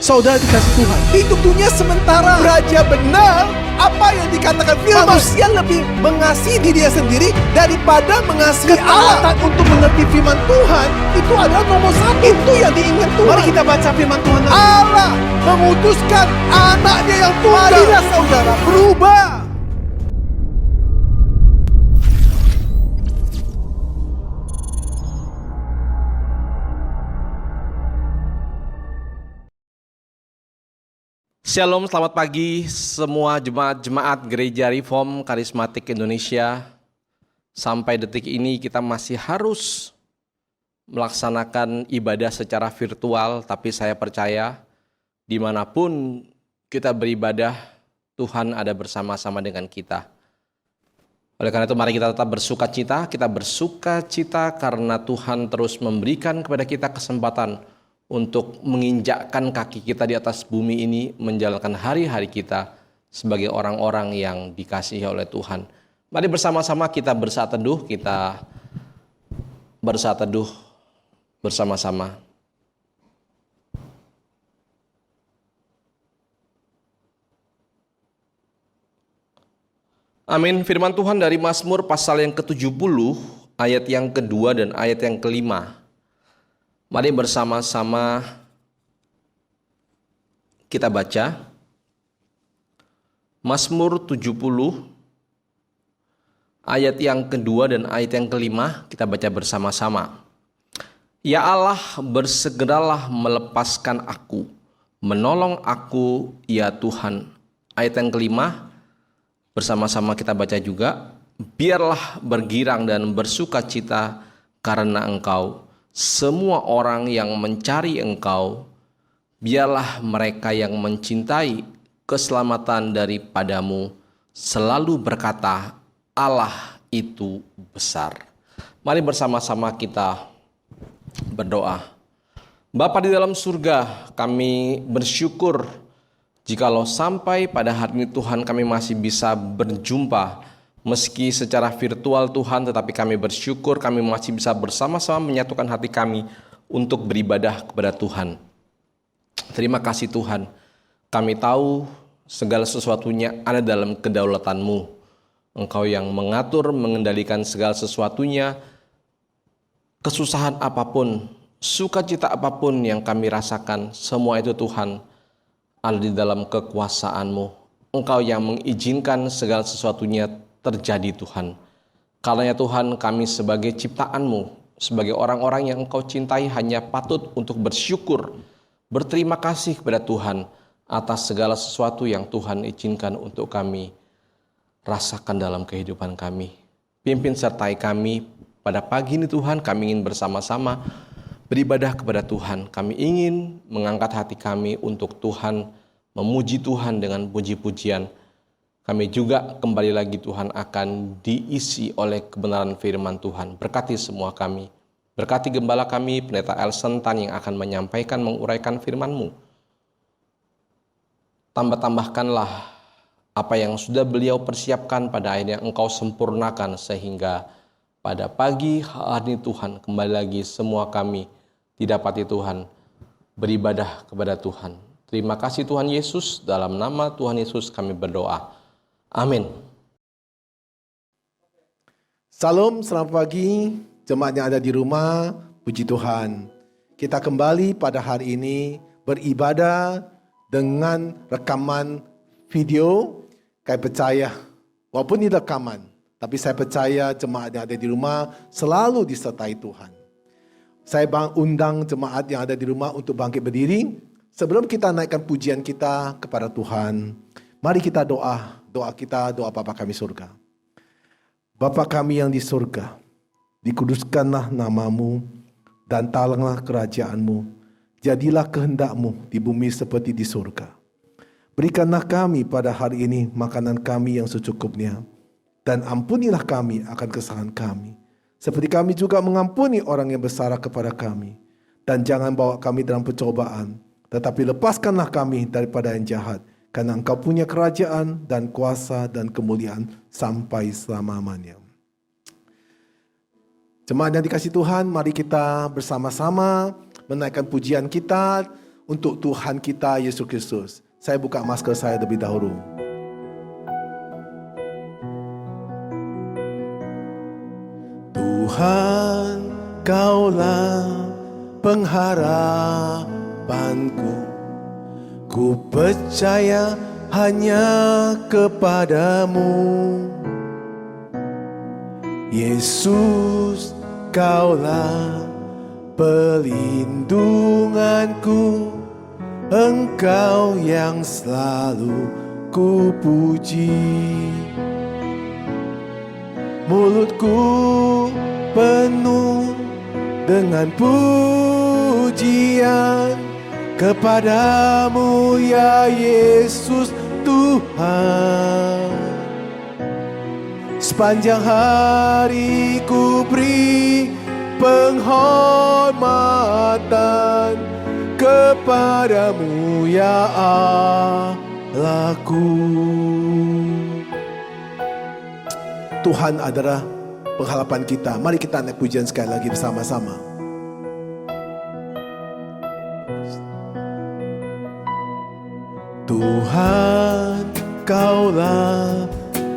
Saudara dikasih Tuhan, hidup dunia sementara. Raja benar, apa yang dikatakan firman, manusia lebih mengasihi dirinya sendiri daripada mengasihi Allah. Untuk mengerti firman Tuhan, itu adalah nomor satu. Itu yang diinginkan Tuhan. Mari kita baca firman Tuhan. Allah memutuskan anaknya yang tunggal. Marilah saudara berubah. Shalom, selamat pagi semua jemaat Gereja Reform Karismatik Indonesia. Sampai detik ini kita masih harus melaksanakan ibadah secara virtual, tapi saya percaya dimanapun kita beribadah, Tuhan ada bersama-sama dengan kita. Oleh karena itu mari kita tetap kita bersuka cita karena Tuhan terus memberikan kepada kita kesempatan untuk menginjakkan kaki kita di atas bumi ini, menjalankan hari-hari kita sebagai orang-orang yang dikasihi oleh Tuhan. Mari bersama-sama kita bersaat teduh, bersama-sama. Amin. Firman Tuhan dari Mazmur pasal yang ke-70, ayat yang kedua dan ayat yang kelima. Mari bersama-sama kita baca Mazmur 70 ayat yang kedua dan ayat yang kelima, kita baca bersama-sama. Ya Allah, bersegeralah melepaskan aku, menolong aku ya Tuhan. Ayat yang kelima bersama-sama kita baca juga. Biarlah bergirang dan bersuka cita karena Engkau semua orang yang mencari Engkau, biarlah mereka yang mencintai keselamatan daripadamu selalu berkata, Allah itu besar. Mari bersama-sama kita berdoa. Bapa di dalam surga, kami bersyukur jikalau sampai pada hari ini Tuhan kami masih bisa berjumpa. Meski secara virtual Tuhan, tetapi kami bersyukur kami masih bisa bersama-sama menyatukan hati kami untuk beribadah kepada Tuhan. Terima kasih Tuhan, kami tahu segala sesuatunya ada dalam kedaulatan-Mu. Engkau yang mengatur, mengendalikan segala sesuatunya, kesusahan apapun, sukacita apapun yang kami rasakan, semua itu Tuhan ada di dalam kekuasaan-Mu. Engkau yang mengizinkan segala sesuatunya terjadi Tuhan. Karenanya Tuhan, kami sebagai ciptaan-Mu, sebagai orang-orang yang Engkau cintai hanya patut untuk bersyukur, berterima kasih kepada Tuhan atas segala sesuatu yang Tuhan izinkan untuk kami rasakan dalam kehidupan kami. Pimpin sertai kami pada pagi ini Tuhan, kami ingin bersama-sama beribadah kepada Tuhan. Kami ingin mengangkat hati kami untuk Tuhan, memuji Tuhan dengan puji-pujian. Kami juga kembali lagi Tuhan akan diisi oleh kebenaran firman Tuhan. Berkati semua kami. Berkati gembala kami, Pendeta Elson Tan yang akan menyampaikan, menguraikan firman-Mu. Tambah-tambahkanlah apa yang sudah beliau persiapkan pada akhirnya Engkau sempurnakan sehingga pada pagi hari ini Tuhan kembali lagi semua kami didapati Tuhan beribadah kepada Tuhan. Terima kasih Tuhan Yesus, dalam nama Tuhan Yesus kami berdoa. Amin. Salam, selamat pagi jemaat yang ada di rumah, puji Tuhan. Kita kembali pada hari ini beribadah dengan rekaman video. Saya percaya, walaupun ini rekaman, tapi saya percaya jemaat yang ada di rumah selalu disertai Tuhan. Saya undang jemaat yang ada di rumah untuk bangkit berdiri. Sebelum kita naikkan pujian kita kepada Tuhan, mari kita doa Bapa kami surga. Bapa kami yang di surga, dikuduskanlah nama-Mu dan datanglah kerajaan-Mu. Jadilah kehendak-Mu di bumi seperti di surga. Berikanlah kami pada hari ini makanan kami yang secukupnya, dan ampunilah kami akan kesalahan kami, seperti kami juga mengampuni orang yang bersalah kepada kami. Dan jangan bawa kami dalam pencobaan, tetapi lepaskanlah kami daripada yang jahat. Karena Engkau punya kerajaan dan kuasa dan kemuliaan sampai selama-lamanya. Jemaat yang dikasihi Tuhan, mari kita bersama-sama menaikkan pujian kita untuk Tuhan kita Yesus Kristus. Saya buka masker saya lebih dahulu. Tuhan, Kaulah pengharapanku. Ku percaya hanya kepadamu. Yesus, Kaulah pelindunganku. Engkau yang selalu ku puji. Mulutku penuh dengan pujian kepadamu ya Yesus Tuhan. Sepanjang hari ku beri penghormatan kepadamu ya Allahku. Tuhan adalah pengharapan kita. Mari kita naik pujian sekali lagi bersama-sama. Tuhan, Kaulah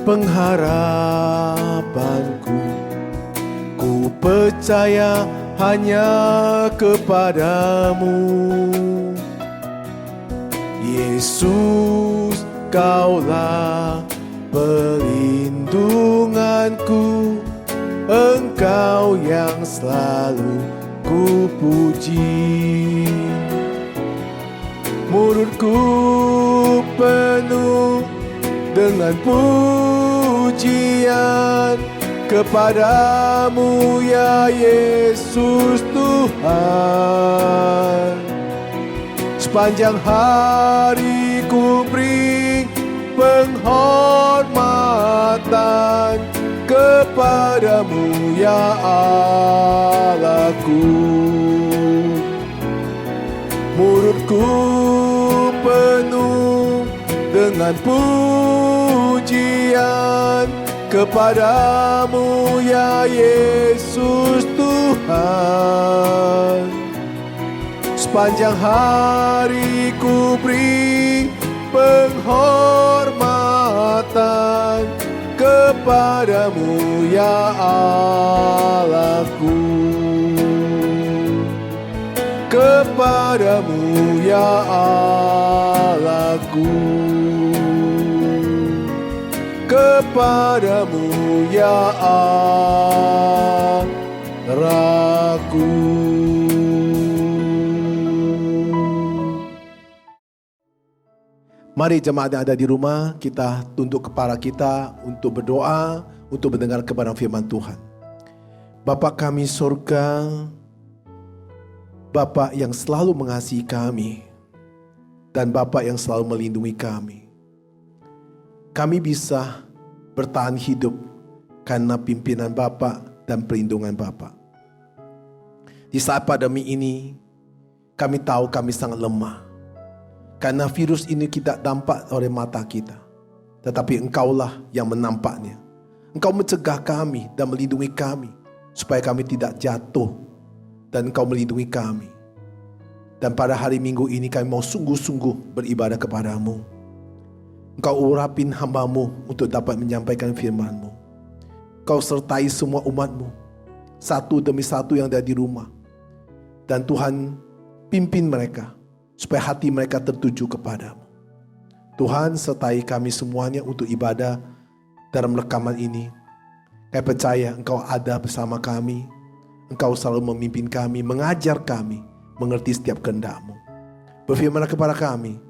pengharapanku. Ku percaya hanya kepadamu. Yesus, Kaulah pelindunganku. Engkau yang selalu ku puji. Mulutku penuh dengan pujian kepadamu ya Yesus Tuhan. Sepanjang hari ku beri penghormatan kepadamu ya Allahku. Mulutku penuh dengan pujian kepadamu ya Yesus Tuhan. Sepanjang hari ku beri penghormatan kepadamu ya Allahku. Kepadamu ya Allahku. Kepadamu ya Allahku. Mari jemaat yang ada di rumah, kita tunduk kepala kita untuk berdoa, untuk mendengar kebenaran firman Tuhan. Bapa kami surga, Bapa yang selalu mengasihi kami, dan Bapa yang selalu melindungi kami. Kami bisa bertahan hidup karena pimpinan Bapa dan perlindungan Bapa. Di saat pandemi ini, kami tahu kami sangat lemah. Karena virus ini tidak nampak oleh mata kita, tetapi Engkaulah yang menampaknya. Engkau mencegah kami dan melindungi kami, supaya kami tidak jatuh, dan Engkau melindungi kami. Dan pada hari Minggu ini kami mau sungguh-sungguh beribadah kepadamu. Engkau urapin hamba-Mu untuk dapat menyampaikan firman-Mu. Engkau sertai semua umat-Mu, satu demi satu yang ada di rumah. Dan Tuhan pimpin mereka, supaya hati mereka tertuju kepadamu. Tuhan sertai kami semuanya untuk ibadah dalam rekaman ini. Kami percaya Engkau ada bersama kami. Engkau selalu memimpin kami, mengajar kami, mengerti setiap kehendak-Mu. Berfirmanlah kepada kami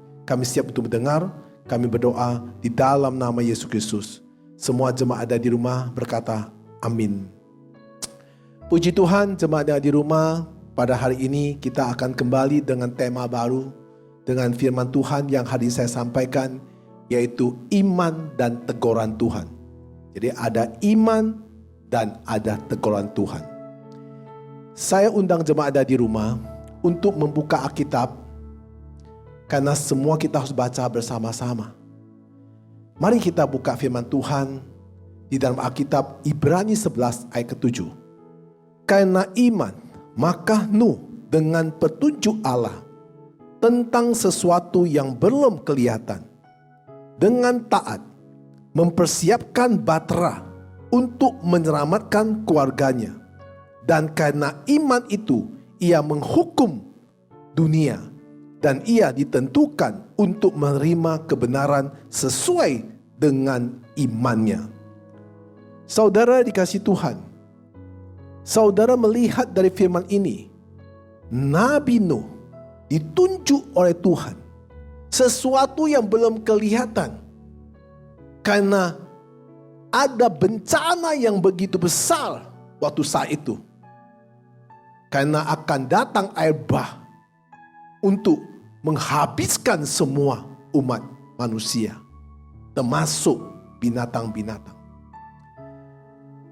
siap untuk mendengar. Kami berdoa di dalam nama Yesus Kristus. Semua jemaat ada di rumah berkata amin. Puji Tuhan, jemaat yang di rumah. Pada hari ini kita akan kembali dengan tema baru, dengan firman Tuhan yang hari saya sampaikan, yaitu iman dan teguran Tuhan. Jadi ada iman dan ada teguran Tuhan. Saya undang jemaat ada di rumah untuk membuka Alkitab, karena semua kita harus baca bersama-sama. Mari kita buka firman Tuhan di dalam Alkitab Ibrani 11 ayat ke-7. Karena iman, maka Nuh dengan petunjuk Allah tentang sesuatu yang belum kelihatan, dengan taat mempersiapkan Batra untuk menyelamatkan keluarganya. Dan karena iman itu ia menghukum dunia, dan ia ditentukan untuk menerima kebenaran sesuai dengan imannya. Saudara dikasihi Tuhan, saudara melihat dari firman ini, Nabi Nuh ditunjuk oleh Tuhan sesuatu yang belum kelihatan, karena ada bencana yang begitu besar waktu saat itu, karena akan datang air bah untuk menghabiskan semua umat manusia, termasuk binatang-binatang.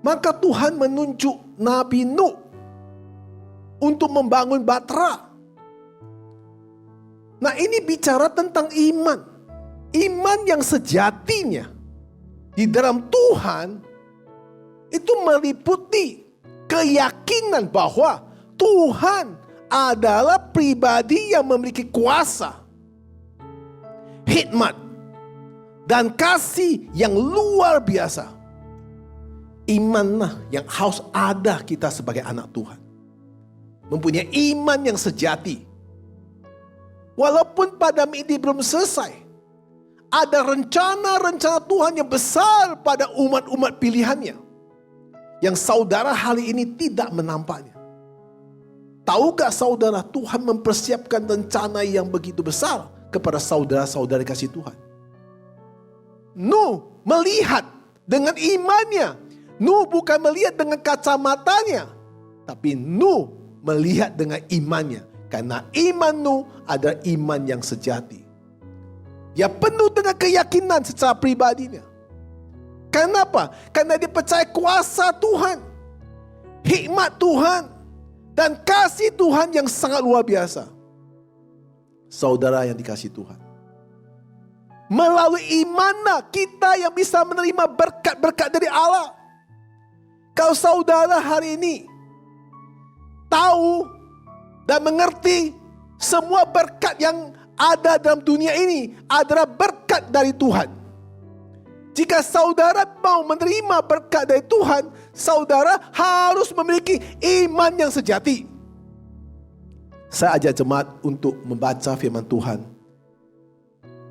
Maka Tuhan menunjuk Nabi Nuh untuk membangun Batra. Nah, ini bicara tentang iman. Iman yang sejatinya di dalam Tuhan itu meliputi keyakinan bahwa Tuhan adalah pribadi yang memiliki kuasa, hikmat, dan kasih yang luar biasa. Imanlah yang harus ada kita sebagai anak Tuhan. Mempunyai iman yang sejati. Walaupun pada ini belum selesai, ada rencana-rencana Tuhan yang besar pada umat-umat pilihannya, yang saudara hari ini tidak menampaknya. Tahukah saudara, Tuhan mempersiapkan rencana yang begitu besar kepada saudara-saudara kasih Tuhan. Nuh melihat dengan imannya. Nuh bukan melihat dengan kacamatanya, tapi Nuh melihat dengan imannya. Karena iman Nuh adalah iman yang sejati. Dia penuh dengan keyakinan secara pribadinya. Kenapa? Karena dia percaya kuasa Tuhan, hikmat Tuhan, dan kasih Tuhan yang sangat luar biasa. Saudara yang dikasihi Tuhan, melalui imanlah kita yang bisa menerima berkat-berkat dari Allah. Kalau saudara hari ini tahu dan mengerti semua berkat yang ada dalam dunia ini adalah berkat dari Tuhan. Jika saudara mau menerima berkat dari Tuhan, saudara harus memiliki iman yang sejati. Saya ajak jemaat untuk membaca firman Tuhan,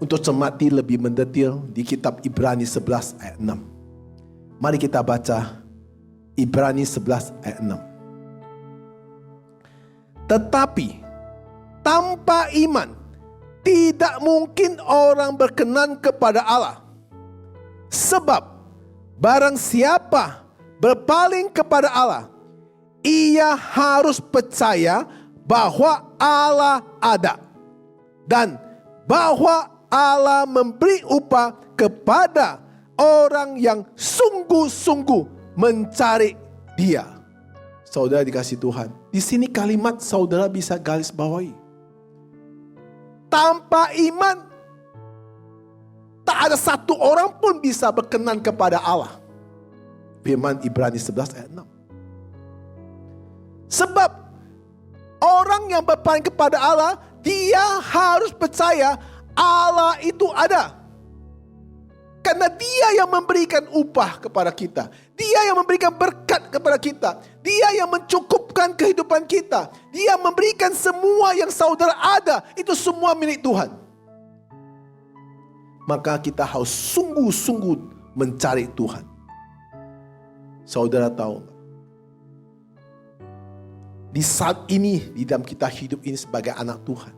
untuk cermati lebih mendetil di kitab Ibrani 11 ayat 6. Mari kita baca Ibrani 11 ayat 6. Tetapi tanpa iman tidak mungkin orang berkenan kepada Allah. Sebab barang siapa berpaling kepada Allah, ia harus percaya bahwa Allah ada, dan bahwa Allah memberi upah kepada orang yang sungguh-sungguh mencari Dia. Saudara dikasihi Tuhan, di sini kalimat saudara bisa garis bawahi. Tanpa iman, tak ada satu orang pun bisa berkenan kepada Allah. Firman Ibrani 11 ayat 6. Sebab orang yang berpaling kepada Allah, dia harus percaya Allah itu ada. Karena Dia yang memberikan upah kepada kita. Dia yang memberikan berkat kepada kita. Dia yang mencukupkan kehidupan kita. Dia memberikan semua yang saudara ada. Itu semua milik Tuhan. Maka kita harus sungguh-sungguh mencari Tuhan. Saudara tahu nggak? Di saat ini, di dalam kita hidup ini sebagai anak Tuhan,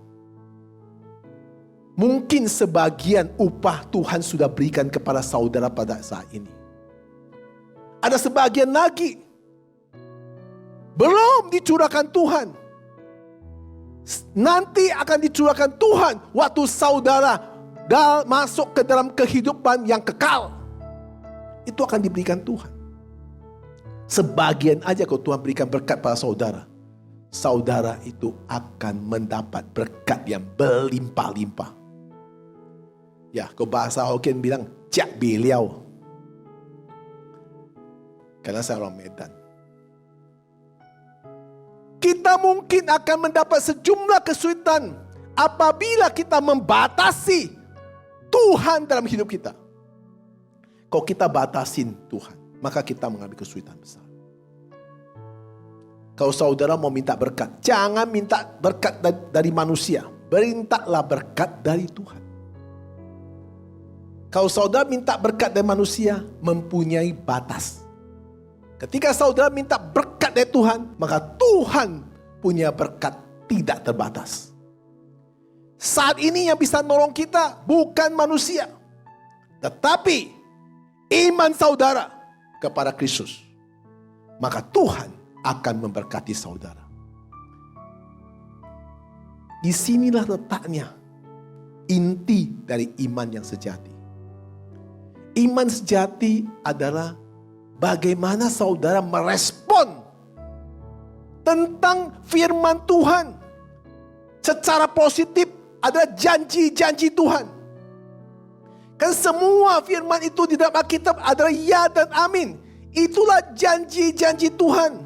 mungkin sebagian upah Tuhan sudah berikan kepada saudara pada saat ini. Ada sebagian lagi belum dicurahkan Tuhan. Nanti akan dicurahkan Tuhan waktu saudara masuk ke dalam kehidupan yang kekal. Itu akan diberikan Tuhan. Sebagian aja kalau Tuhan berikan berkat pada saudara, saudara itu akan mendapat berkat yang berlimpah-limpah. Ya, kalau bahasa Hokkien bilang jak beliau. Karena saya orang Medan. Kita mungkin akan mendapat sejumlah kesulitan apabila kita membatasi Tuhan dalam hidup kita. Kalau kita batasin Tuhan, maka kita mengalami kesulitan besar. Kalau saudara mau minta berkat, jangan minta berkat dari manusia. Mintalah berkat dari Tuhan. Kalau saudara minta berkat dari manusia, mempunyai batas. Ketika saudara minta berkat dari Tuhan, maka Tuhan punya berkat tidak terbatas. Saat ini yang bisa nolong kita bukan manusia, tetapi iman saudara kepada Kristus. Maka Tuhan akan memberkati saudara. Disinilah letaknya inti dari iman yang sejati. Iman sejati adalah bagaimana saudara merespon tentang firman Tuhan. Secara positif adalah janji-janji Tuhan. Kan semua firman itu di dalam Alkitab adalah ya dan amin. Itulah janji-janji Tuhan.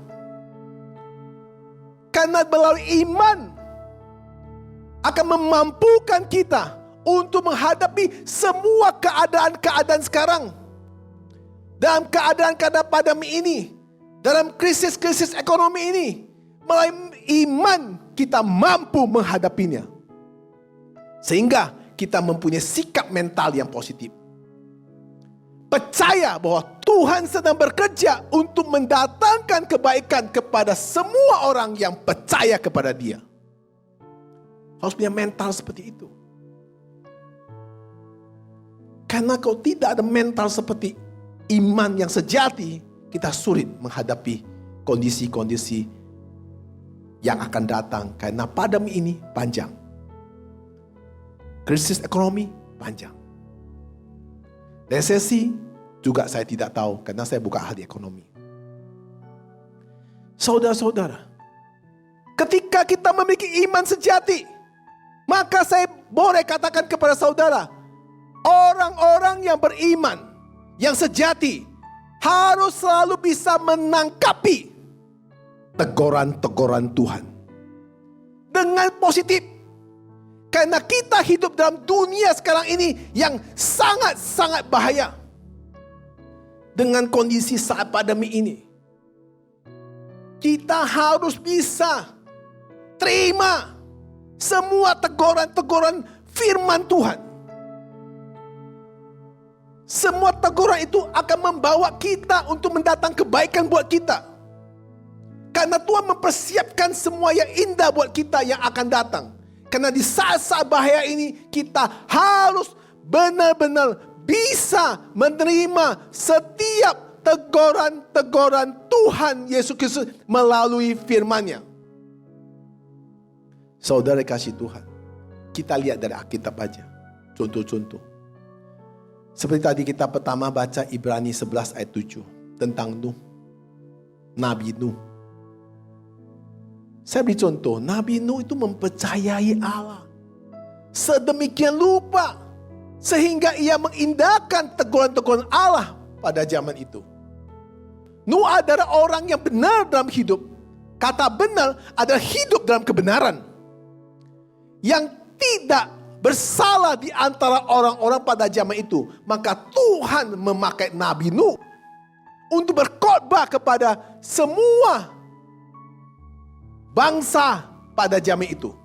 Karena melalui iman akan memampukan kita untuk menghadapi semua keadaan-keadaan sekarang. Dalam keadaan-keadaan pandemi ini, dalam krisis-krisis ekonomi ini, melalui iman kita mampu menghadapinya. Sehingga kita mempunyai sikap mental yang positif. Percaya bahwa Tuhan sedang bekerja untuk mendatangkan kebaikan kepada semua orang yang percaya kepada Dia. Harus punya mental seperti itu. Karena kalau tidak ada mental seperti iman yang sejati, kita sulit menghadapi kondisi-kondisi yang akan datang. Karena pandemi ini panjang. Krisis ekonomi panjang. Resesi juga saya tidak tahu karena saya bukan ahli ekonomi. Saudara-saudara, ketika kita memiliki iman sejati, maka saya boleh katakan kepada saudara, orang-orang yang beriman, yang sejati, harus selalu bisa menangkapi teguran-teguran Tuhan dengan positif. Karena kita hidup dalam dunia sekarang ini yang sangat-sangat bahaya. Dengan kondisi saat pandemi ini, kita harus bisa terima semua teguran-teguran firman Tuhan. Semua teguran itu akan membawa kita untuk mendatang kebaikan buat kita. Karena Tuhan mempersiapkan semua yang indah buat kita yang akan datang. Karena di saat-saat bahaya ini kita harus benar-benar bisa menerima setiap teguran-teguran Tuhan Yesus Kristus melalui firman-Nya. Saudara kasih Tuhan, kita lihat dari Alkitab aja. Contoh-contoh. Seperti tadi kita pertama baca Ibrani 11 ayat 7 tentang Nuh. Nabi Nuh. Saya beri contoh, Nabi Nuh itu mempercayai Allah. Sedemikian lupa. Sehingga ia mengindahkan teguran-teguran Allah pada zaman itu. Nuh adalah orang yang benar dalam hidup. Kata benar adalah hidup dalam kebenaran. Yang tidak bersalah di antara orang-orang pada zaman itu. Maka Tuhan memakai Nabi Nuh untuk berkhotbah kepada semua bangsa pada zaman itu.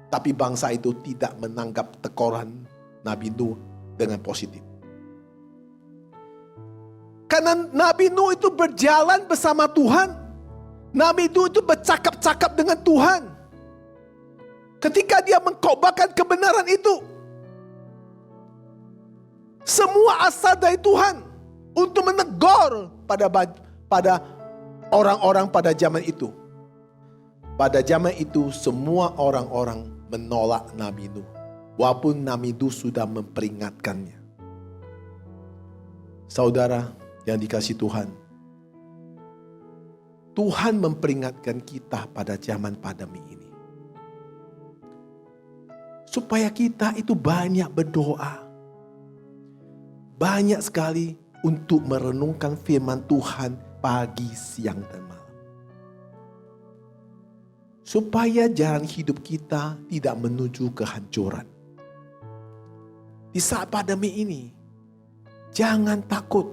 Tapi bangsa itu tidak menanggap teguran Nabi Nuh dengan positif. Karena Nabi Nuh itu berjalan bersama Tuhan. Nabi Nuh itu bercakap-cakap dengan Tuhan. Ketika dia mengkhotbahkan kebenaran itu, semua asal dari Tuhan untuk menegur pada orang-orang pada zaman itu. Pada zaman itu semua orang-orang menolak Nabi Nuh. Walaupun Nabi Nuh sudah memperingatkannya. Saudara yang dikasihi Tuhan. Tuhan memperingatkan kita pada zaman pandemi ini. Supaya kita itu banyak berdoa. Banyak sekali untuk merenungkan firman Tuhan pagi, siang, dan malam. supaya jalan hidup kita tidak menuju kehancuran. Di saat pandemi ini, jangan takut.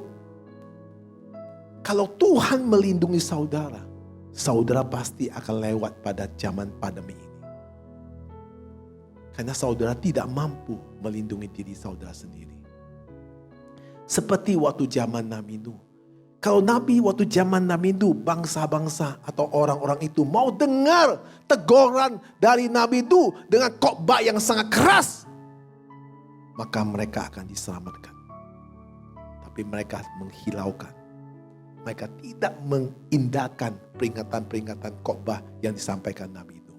Kalau Tuhan melindungi saudara, saudara pasti akan lewat pada zaman pandemi ini. Karena saudara tidak mampu melindungi diri saudara sendiri. Seperti waktu zaman Nabi Nuh. Kalau Nabi waktu zaman Nabi Nuh, bangsa-bangsa atau orang-orang itu mau dengar teguran dari Nabi Nuh dengan khotbah yang sangat keras, maka mereka akan diselamatkan. Tapi mereka menghilaukan. Mereka tidak mengindahkan peringatan-peringatan khotbah yang disampaikan Nabi Nuh.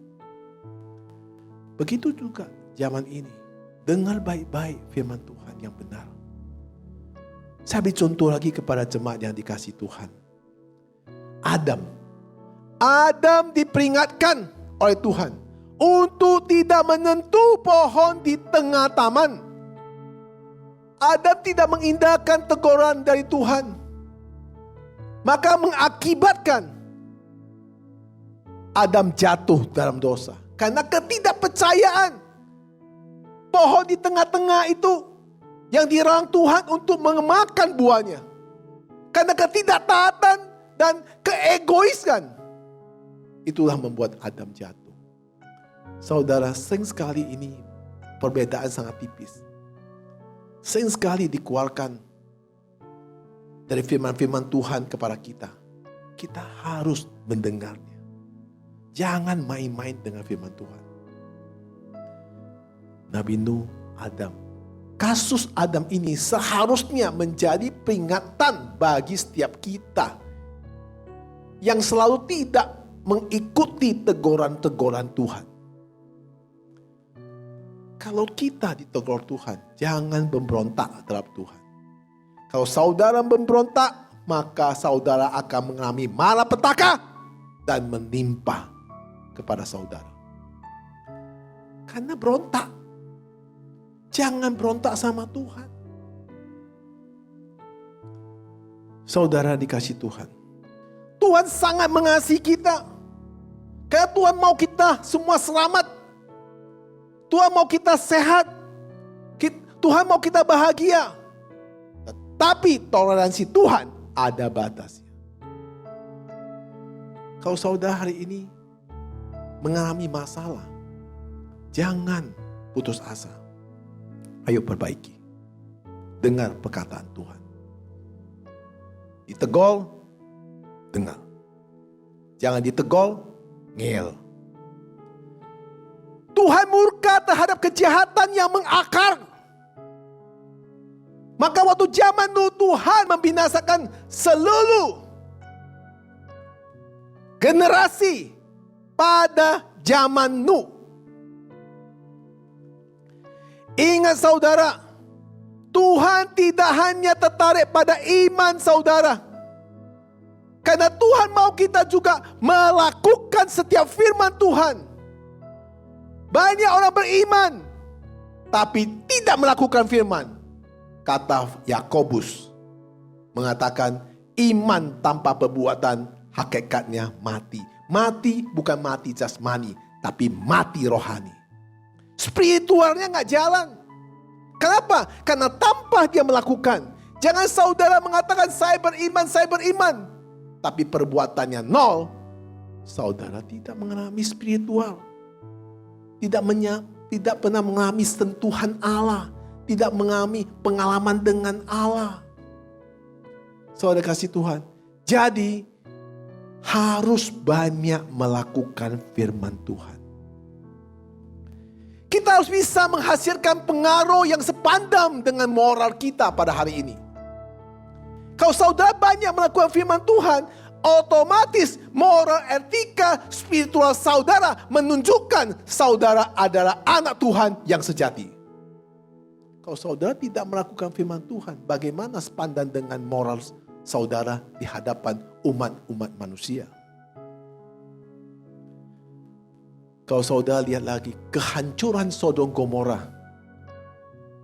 Begitu juga zaman ini. Dengar baik-baik firman Tuhan yang benar. Saya beri contoh lagi kepada jemaat yang dikasihi Tuhan. Adam diperingatkan oleh Tuhan untuk tidak menyentuh pohon di tengah taman. Adam tidak mengindahkan teguran dari Tuhan. Maka mengakibatkan Adam jatuh dalam dosa. Karena ketidakpercayaan. Pohon di tengah-tengah itu yang dilarang Tuhan untuk memakan buahnya. Karena ketidaktaatan dan keegoisan. Itulah membuat Adam jatuh. Saudara, sering sekali ini perbedaan sangat tipis. Sering sekali dikeluarkan dari firman-firman Tuhan kepada kita. Kita harus mendengarnya. Jangan main-main dengan firman Tuhan. Nabi Nuh, Adam. Kasus Adam ini seharusnya menjadi peringatan bagi setiap kita yang selalu tidak mengikuti teguran-teguran Tuhan. Kalau kita ditegur Tuhan, jangan memberontak terhadap Tuhan. Kalau saudara memberontak, maka saudara akan mengalami malapetaka dan menimpa kepada saudara. Karena berontak. Jangan berontak sama Tuhan. Saudara dikasih Tuhan. Tuhan sangat mengasihi kita. Karena Tuhan mau kita semua selamat. Tuhan mau kita sehat. Tuhan mau kita bahagia. Tetapi toleransi Tuhan ada batasnya. Kalau saudara hari ini mengalami masalah, jangan putus asa. Ayo perbaiki. Dengar perkataan Tuhan. Ditegol, dengar. Jangan ditegol, ngel. Tuhan murka terhadap kejahatan yang mengakar. Maka waktu zaman Nuh, Tuhan membinasakan seluruh generasi pada zaman Nuh. Ingat saudara, Tuhan tidak hanya tertarik pada iman saudara. Karena Tuhan mau kita juga melakukan setiap firman Tuhan. Banyak orang beriman, tapi tidak melakukan firman. Kata Yakobus mengatakan, iman tanpa perbuatan hakikatnya mati. Mati bukan mati jasmani, tapi mati rohani. Spiritualnya gak jalan. Kenapa? Karena tanpa dia melakukan. Jangan saudara mengatakan saya beriman. Tapi perbuatannya nol. Saudara tidak mengalami spiritual. Tidak pernah mengalami sentuhan Allah. Tidak mengalami pengalaman dengan Allah. Saudara kasih Tuhan. Jadi harus banyak melakukan firman Tuhan. Kita harus bisa menghasilkan pengaruh yang sepandang dengan moral kita pada hari ini. Kalau saudara banyak melakukan firman Tuhan, otomatis moral, etika, spiritual saudara menunjukkan saudara adalah anak Tuhan yang sejati. Kalau saudara tidak melakukan firman Tuhan, bagaimana sepandang dengan moral saudara di hadapan umat-umat manusia? Kalau saudara lihat lagi kehancuran Sodom Gomora,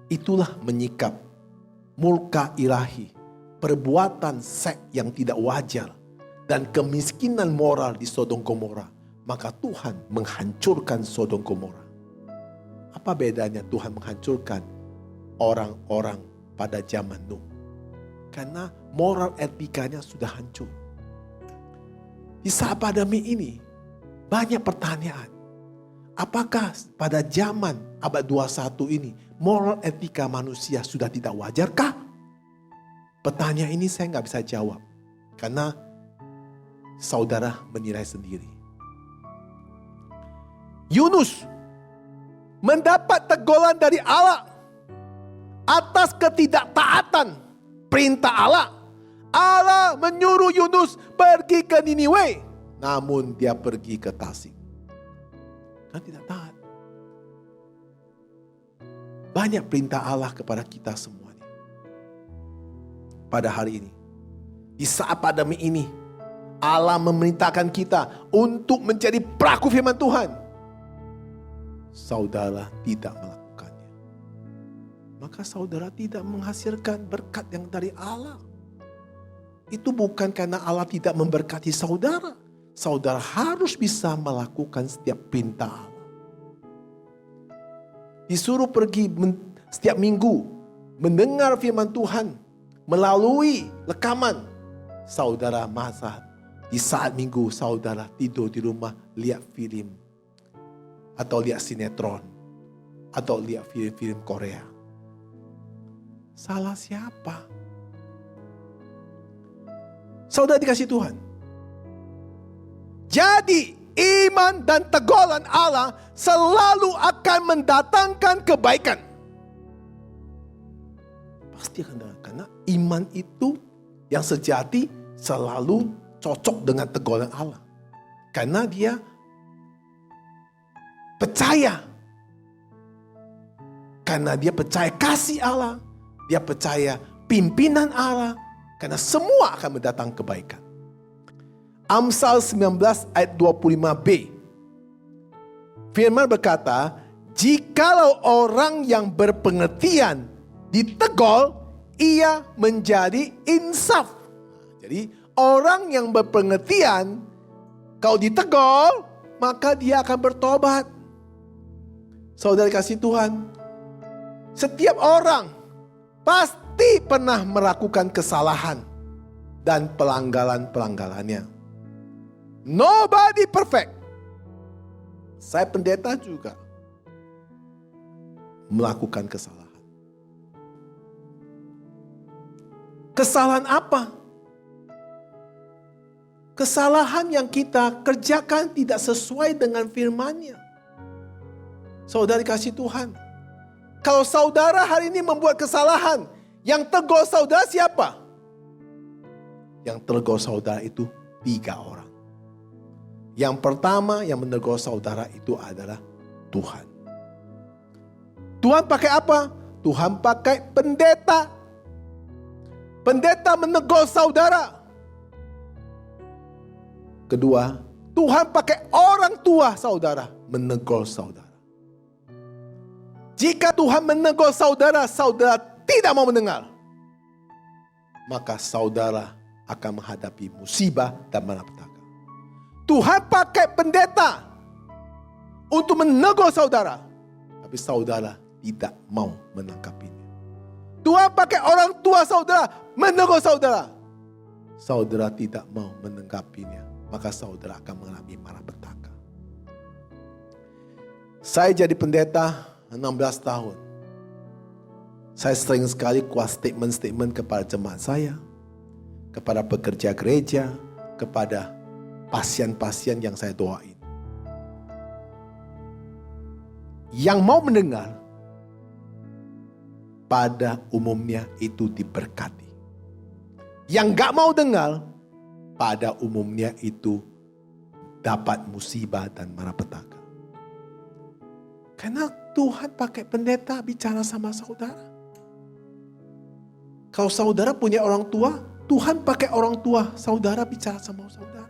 itulah menyikap murka ilahi, perbuatan seks yang tidak wajar, dan kemiskinan moral di Sodom Gomora maka Tuhan menghancurkan Sodom Gomora. Apa bedanya Tuhan menghancurkan orang-orang pada zaman Nuh? Karena moral etikanya sudah hancur. Di saat pandemi ini, banyak pertanyaan. Apakah pada zaman abad 21 ini, moral etika manusia sudah tidak wajarkah? Pertanyaan ini saya nggak bisa jawab. Karena saudara menilai sendiri. Yunus mendapat teguran dari Allah atas ketidaktaatan perintah Allah. Allah menyuruh Yunus pergi ke Niniwe, namun dia pergi ke Tasik. Kan tidak taat. Banyak perintah Allah kepada kita semuanya. Pada hari ini, di saat pandemi ini, Allah memerintahkan kita untuk menjadi pelaku firman Tuhan. Saudara tidak melakukannya, maka saudara tidak menghasilkan berkat yang dari Allah. Itu bukan karena Allah tidak memberkati saudara. Saudara harus bisa melakukan setiap perintah Allah. Disuruh pergi setiap minggu mendengar firman Tuhan melalui rekaman. Saudara masa di saat minggu saudara tidur di rumah lihat film atau lihat sinetron atau lihat film-film Korea. Salah siapa? Saudara dikasih Tuhan. Jadi iman dan teguran Allah selalu akan mendatangkan kebaikan. Pasti akan datang. Karena iman itu yang sejati selalu cocok dengan teguran Allah. Karena dia percaya. Karena dia percaya kasih Allah. Dia percaya pimpinan Allah. Karena semua akan mendatangkan kebaikan. Amsal 19 ayat 25b. Firman berkata, jikalau orang yang berpengertian ditegur, ia menjadi insaf. Jadi orang yang berpengertian, kalau ditegur, maka dia akan bertobat. Saudara kasih Tuhan, setiap orang pasti pernah melakukan kesalahan dan pelanggaran-pelanggarannya. Nobody perfect. Saya pendeta juga melakukan kesalahan. Kesalahan apa? Kesalahan yang kita kerjakan tidak sesuai dengan firman-Nya. Saudara dikasih Tuhan. Kalau saudara hari ini membuat kesalahan, yang tegur saudara siapa? Yang tegur saudara itu 3 orang. Yang pertama yang menegur saudara itu adalah Tuhan. Tuhan pakai apa? Tuhan pakai pendeta. Pendeta menegur saudara. Kedua, Tuhan pakai orang tua saudara menegur saudara. Jika Tuhan menegur saudara, saudara tidak mau mendengar, maka saudara akan menghadapi musibah dan malapetaka. Tuhan pakai pendeta untuk menegur saudara, tapi saudara tidak mau menangkapinya. Tuhan pakai orang tua saudara menegur saudara, saudara tidak mau menangkapinya, maka saudara akan mengalami malapetaka. Saya jadi pendeta 16 tahun. Saya sering sekali kuat statement-statement kepada jemaat saya, kepada pekerja gereja, kepada pasien-pasien yang saya doain. Yang mau mendengar, pada umumnya itu diberkati. Yang gak mau dengar, pada umumnya itu dapat musibah dan malapetaka. Karena Tuhan pakai pendeta bicara sama saudara. Kalau saudara punya orang tua, Tuhan pakai orang tua saudara bicara sama saudara.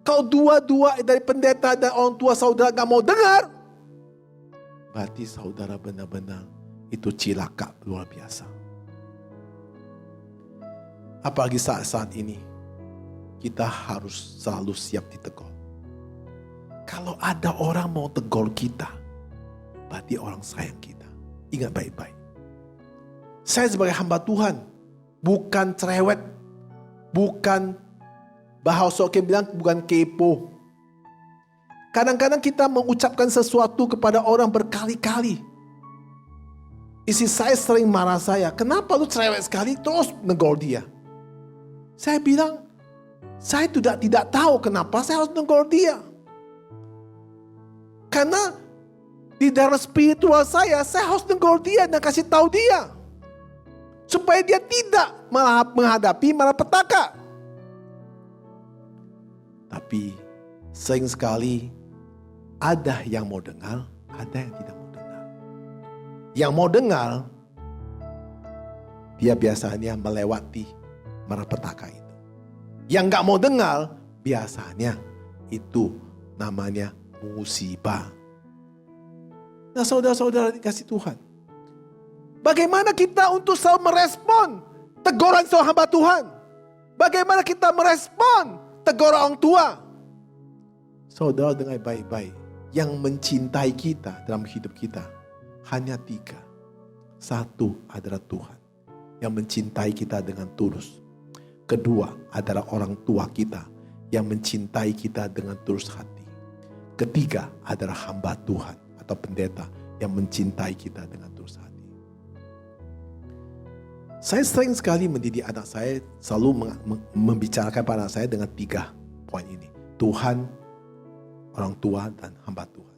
Kalau dua-dua dari pendeta dan orang tua saudara gak mau dengar, berarti saudara benar-benar itu cilaka luar biasa. Apalagi saat-saat ini, kita harus selalu siap ditegur. Kalau ada orang mau tegur kita, berarti orang sayang kita. Ingat baik-baik. Saya sebagai hamba Tuhan, bukan cerewet, bukan bahasa oke bilang bukan kepo. Kadang-kadang kita mengucapkan sesuatu kepada orang berkali-kali. Istri saya sering marah saya, kenapa lu cerewet sekali terus negur dia. Saya bilang, saya tidak tahu kenapa saya harus negur dia. Karena di dalam spiritual saya harus negur dia dan kasih tahu dia. Supaya dia tidak menghadapi malapetaka. Tapi sering sekali ada yang mau dengar, ada yang tidak mau dengar. Yang mau dengar, dia biasanya melewati malapetaka itu. Yang gak mau dengar, biasanya itu namanya musibah. Nah saudara-saudara dikasih Tuhan, bagaimana kita untuk selalu merespon teguran seorang hamba Tuhan? Bagaimana kita merespon teguran orang tua? Saudara dengar baik-baik, yang mencintai kita dalam hidup kita hanya 3. 1 adalah Tuhan yang mencintai kita dengan tulus. Kedua adalah orang tua kita yang mencintai kita dengan tulus hati. Ketiga adalah hamba Tuhan atau pendeta yang mencintai kita dengan tulus hati. Saya sering sekali mendidik anak saya, selalu membicarakan pada anak saya dengan 3 poin ini. Tuhan, orang tua, dan hamba Tuhan.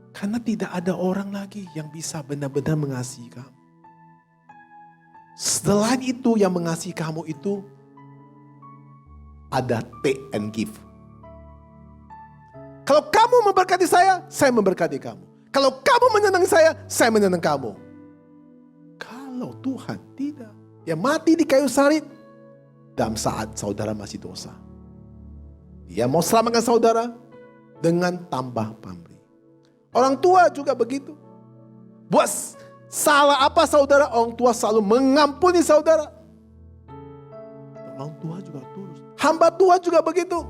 Karena tidak ada orang lagi yang bisa benar-benar mengasihi kamu. Selain itu yang mengasihi kamu itu ada take and give. Kalau kamu memberkati saya memberkati kamu. Kalau kamu menyenangi saya menyenangi kamu. Kalau Tuhan tidak, dia mati di kayu salib dalam saat saudara masih dosa. Dia mau selamatkan saudara dengan tambah pamrih. Orang tua juga begitu. Buat salah apa saudara, orang tua selalu mengampuni saudara. Orang tua juga tulus. Hamba Tuhan juga begitu.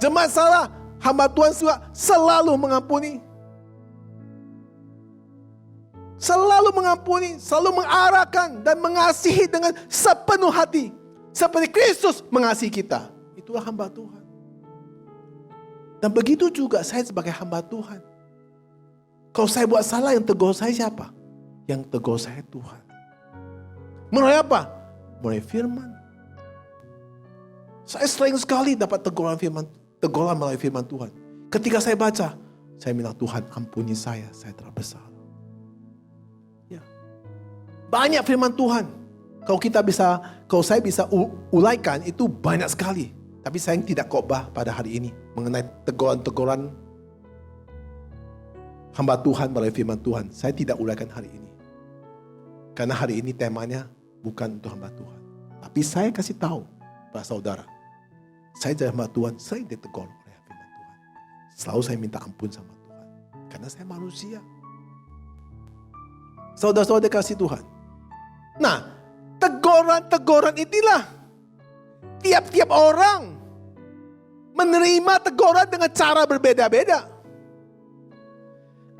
Jemaat salah, hamba Tuhan juga selalu mengampuni. Selalu mengampuni, selalu mengarahkan dan mengasihi dengan sepenuh hati. Seperti Kristus mengasihi kita. Itulah hamba Tuhan. Dan begitu juga saya sebagai hamba Tuhan. Kalau saya buat salah, yang tegur saya siapa? Yang tegur saya Tuhan. Melalui apa? Melalui firman. Saya sering sekali dapat teguran melalui firman Tuhan. Ketika saya baca, saya bilang, Tuhan ampuni saya telah bersalah. Ya. Banyak firman Tuhan. Kalau saya bisa ulaikan, itu banyak sekali. Tapi saya tidak khotbah pada hari ini mengenai teguran-teguran hamba Tuhan melalui firman Tuhan. Saya tidak uraikan hari ini. Karena hari ini temanya bukan untuk hamba Tuhan. Tapi saya kasih tahu pada saudara. Saya jadi hamba Tuhan, saya ditegur oleh firman Tuhan. Selalu saya minta ampun sama Tuhan. Karena saya manusia. Saudara-saudara kasih Tuhan. Nah, teguran-teguran inilah tiap-tiap orang menerima teguran dengan cara berbeda-beda.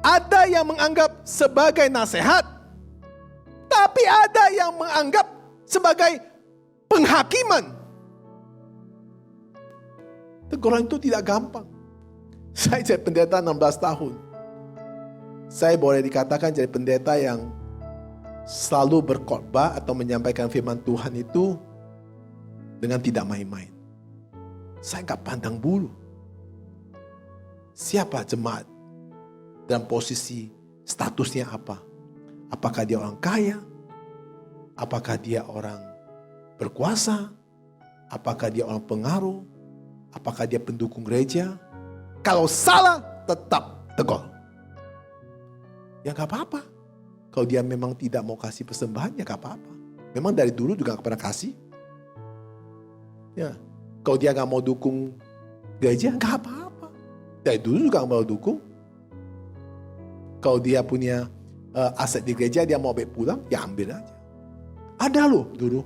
Ada yang menganggap sebagai nasihat, tapi ada yang menganggap sebagai penghakiman. Teguran itu tidak gampang. Saya jadi pendeta 16 tahun. Saya boleh dikatakan jadi pendeta yang selalu berkhotbah atau menyampaikan firman Tuhan itu dengan tidak main-main. Saya gak pandang bulu. Siapa jemaat? Dalam posisi statusnya apa? Apakah dia orang kaya? Apakah dia orang berkuasa? Apakah dia orang pengaruh? Apakah dia pendukung gereja? Kalau salah, tetap tegur. Ya gak apa-apa. Kalau dia memang tidak mau kasih persembahan, ya gak apa-apa. Memang dari dulu juga gak pernah kasih. Ya, kalau dia gak mau dukung gereja, gak apa-apa. Dari dulu juga gak mau dukung. Kalau dia punya aset di gereja, dia mau bawa pulang, ya ambil aja. Ada loh dulu.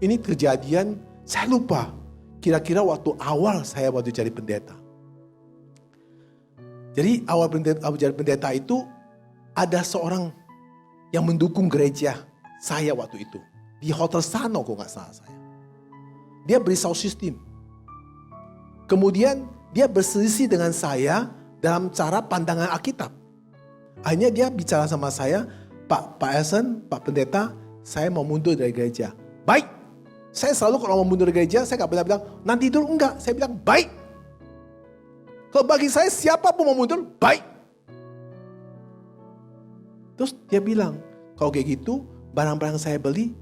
Ini kejadian Saya lupa, kira-kira waktu awal saya jadi pendeta. Jadi awal jadi pendeta itu, ada seorang yang mendukung gereja saya waktu itu. Di Hotel Sano kalau nggak salah saya. Dia beri sound system. Kemudian dia berselisih dengan saya dalam cara pandangan Alkitab. Akhirnya dia bicara sama saya, Pak Essen, Pak Pendeta, saya mau mundur dari gereja. Baik, saya selalu kalau mau mundur dari gereja, saya nggak bilang, nanti dulu enggak. Saya bilang, baik. Kalau bagi saya siapapun mau mundur, baik. Terus dia bilang, kalau kayak gitu, barang-barang saya beli,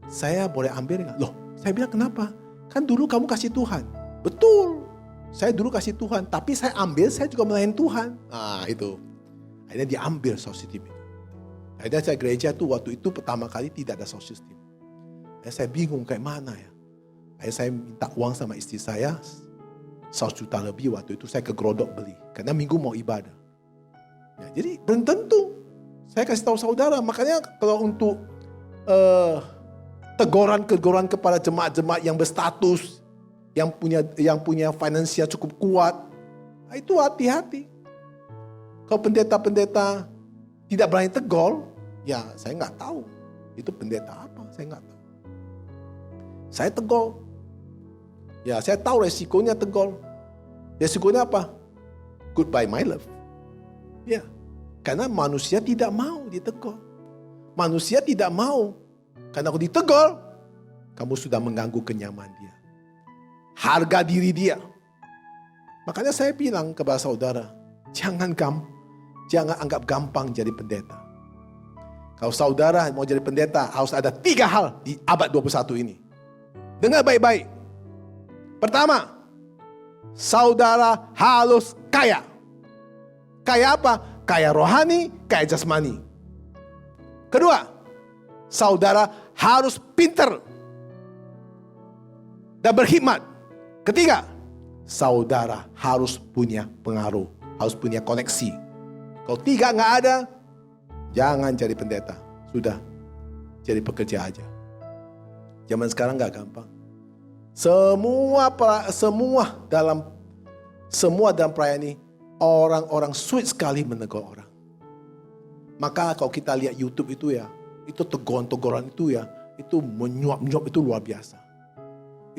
saya boleh ambil nggak? Loh, saya bilang kenapa? Kan dulu kamu kasih Tuhan. Betul, saya dulu kasih Tuhan, tapi saya ambil, saya juga melayani Tuhan. Nah itu, akhirnya diambil sound system itu. Akhirnya saya gereja tuh waktu itu pertama kali tidak ada sound system. Saya bingung kayak mana ya. Akhirnya saya minta uang sama istri saya, 100 juta lebih waktu itu saya ke Grodok beli. Karena minggu mau ibadah. Ya, jadi belum tentu. Saya kasih tahu saudara, makanya kalau untuk teguran kepada jemaat-jemaat yang berstatus, yang punya finansial cukup kuat, itu hati-hati. Kalau pendeta-pendeta tidak berani tegur, ya saya nggak tahu. Itu pendeta apa, saya nggak tahu. Saya tegur. Ya saya tahu resikonya tegur. Resikonya apa? Goodbye my love. Ya, karena manusia tidak mau ditegur. Manusia tidak mau. Karena aku ditegur, kamu sudah mengganggu kenyamanan dia. Harga diri dia. Makanya saya bilang kepada saudara, jangan anggap gampang jadi pendeta. Kalau saudara mau jadi pendeta, harus ada 3 hal di abad 21 ini. Dengar baik-baik. Pertama, saudara harus kaya. Kaya apa? Kaya rohani, kaya jasmani. Kedua, saudara harus pintar dan berkhidmat. Ketiga, saudara harus punya pengaruh, harus punya koneksi. Kalau 3 nggak ada, jangan jadi pendeta. Sudah, jadi pekerja aja. Zaman sekarang nggak gampang. Semua dalam perayaan ini, orang-orang sulit sekali menegur orang. Maka kalau kita lihat YouTube itu ya, itu teguran-teguran itu ya, itu menyuap-nyuap, itu luar biasa.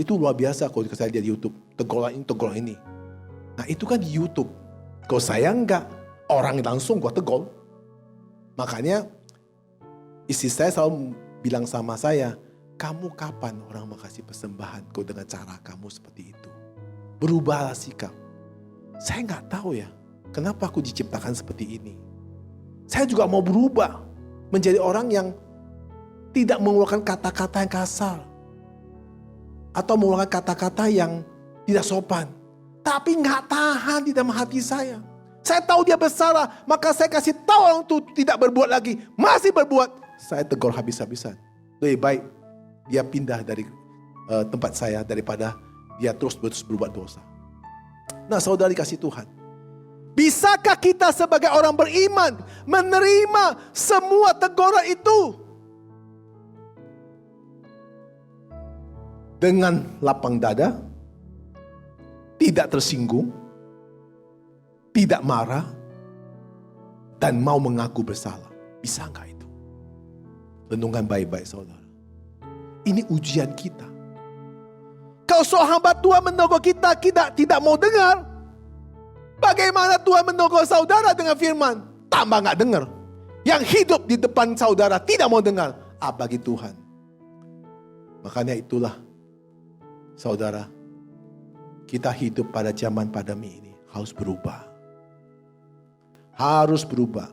Itu luar biasa kalau saya lihat di YouTube, teguran ini. Nah itu kan di YouTube. Kalau saya enggak, orang langsung gua tegur. Makanya istri saya selalu bilang sama saya, kamu kapan orang mau kasih persembahan kau dengan cara kamu seperti itu? Berubahlah sikap. Saya nggak tahu ya, kenapa aku diciptakan seperti ini. Saya juga mau berubah menjadi orang yang tidak mengeluarkan kata-kata yang kasar. Atau mengeluarkan kata-kata yang tidak sopan. Tapi nggak tahan di dalam hati saya. Saya tahu dia bersalah, maka saya kasih tahu orang itu tidak berbuat lagi. Masih berbuat, saya tegur habis-habisan. Lebih baik dia pindah dari tempat saya daripada dia terus berbuat dosa. Nah saudari kasih Tuhan, bisakah kita sebagai orang beriman menerima semua teguran itu dengan lapang dada, tidak tersinggung, tidak marah, dan mau mengaku bersalah? Bisa nggak itu? Renungkan baik-baik saudara. Ini ujian kita. Kalau seorang hamba Tuhan menegur kita tidak mau dengar, bagaimana Tuhan menegur saudara dengan firman? Tambah nggak dengar. Yang hidup di depan saudara tidak mau dengar. Bagi Tuhan. Makanya itulah saudara, kita hidup pada zaman pandemi ini harus berubah. Harus berubah.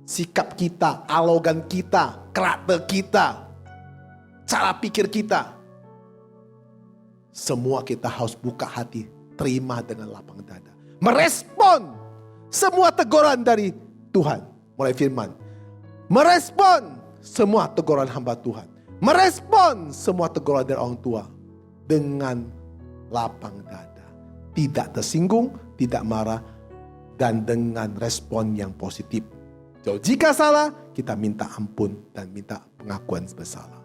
Sikap kita, arogan kita, karakter kita, cara pikir kita, semua kita harus buka hati, terima dengan lapang dada. Merespon semua teguran dari Tuhan, mulai firman. Merespon semua teguran hamba Tuhan. Merespon semua teguran dari orang tua dengan lapang dada. Tidak tersinggung, tidak marah, dan dengan respon yang positif. Jika salah, kita minta ampun dan minta pengakuan bersalah.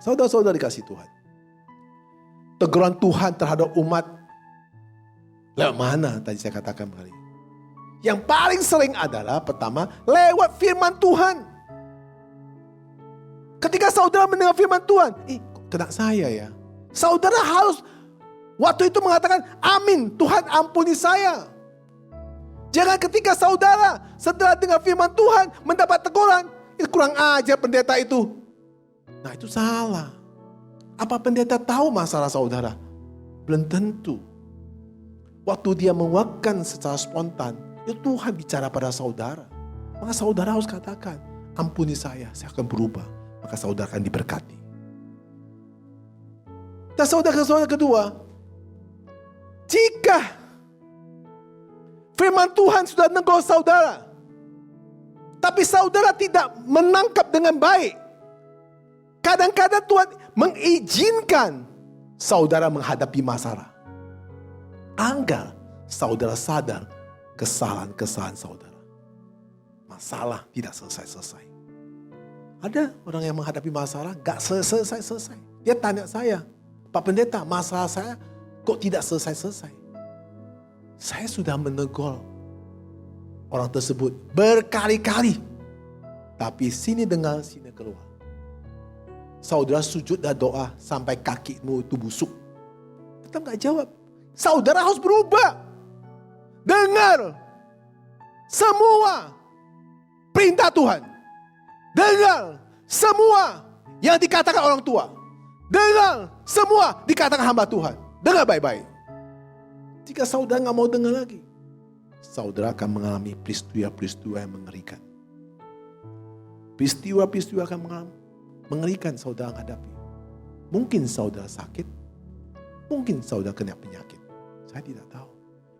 Saudara-saudara dikasih Tuhan. Teguran Tuhan terhadap umat lewat mana tadi saya katakan kali. Yang paling sering adalah pertama lewat firman Tuhan. Ketika saudara mendengar firman Tuhan, kok kena saya ya. Saudara harus waktu itu mengatakan, amin, Tuhan ampuni saya. Jangan ketika saudara setelah dengar firman Tuhan mendapat teguran, itu kurang ajar pendeta itu. Nah itu salah. Apa pendeta tahu masalah saudara? Belum tentu. Waktu dia menguatkan secara spontan, itu Tuhan bicara pada saudara. Maka saudara harus katakan, ampuni saya akan berubah. Maka saudara akan diberkati. Dan saudara kedua, jika firman Tuhan sudah menegur saudara, tapi saudara tidak menangkap dengan baik, kadang-kadang Tuhan mengizinkan saudara menghadapi masalah. Agar saudara sadar kesalahan-kesalahan saudara. Masalah tidak selesai-selesai. Ada orang yang menghadapi masalah gak selesai-selesai. Dia tanya saya, Pak Pendeta, masalah saya kok tidak selesai-selesai? Saya sudah menegur orang tersebut berkali-kali. Tapi sini dengar, sini keluar. Saudara sujud dan doa sampai kakimu itu busuk. Tetap gak jawab. Saudara harus berubah. Dengar semua perintah Tuhan. Dengar semua yang dikatakan orang tua. Dengar semua dikatakan hamba Tuhan. Dengar baik-baik. Jika saudara gak mau dengar lagi, saudara akan mengalami peristiwa-peristiwa yang mengerikan. Peristiwa-peristiwa akan mengerikan saudara hadapi. Mungkin saudara sakit, mungkin saudara kena penyakit. Saya tidak tahu.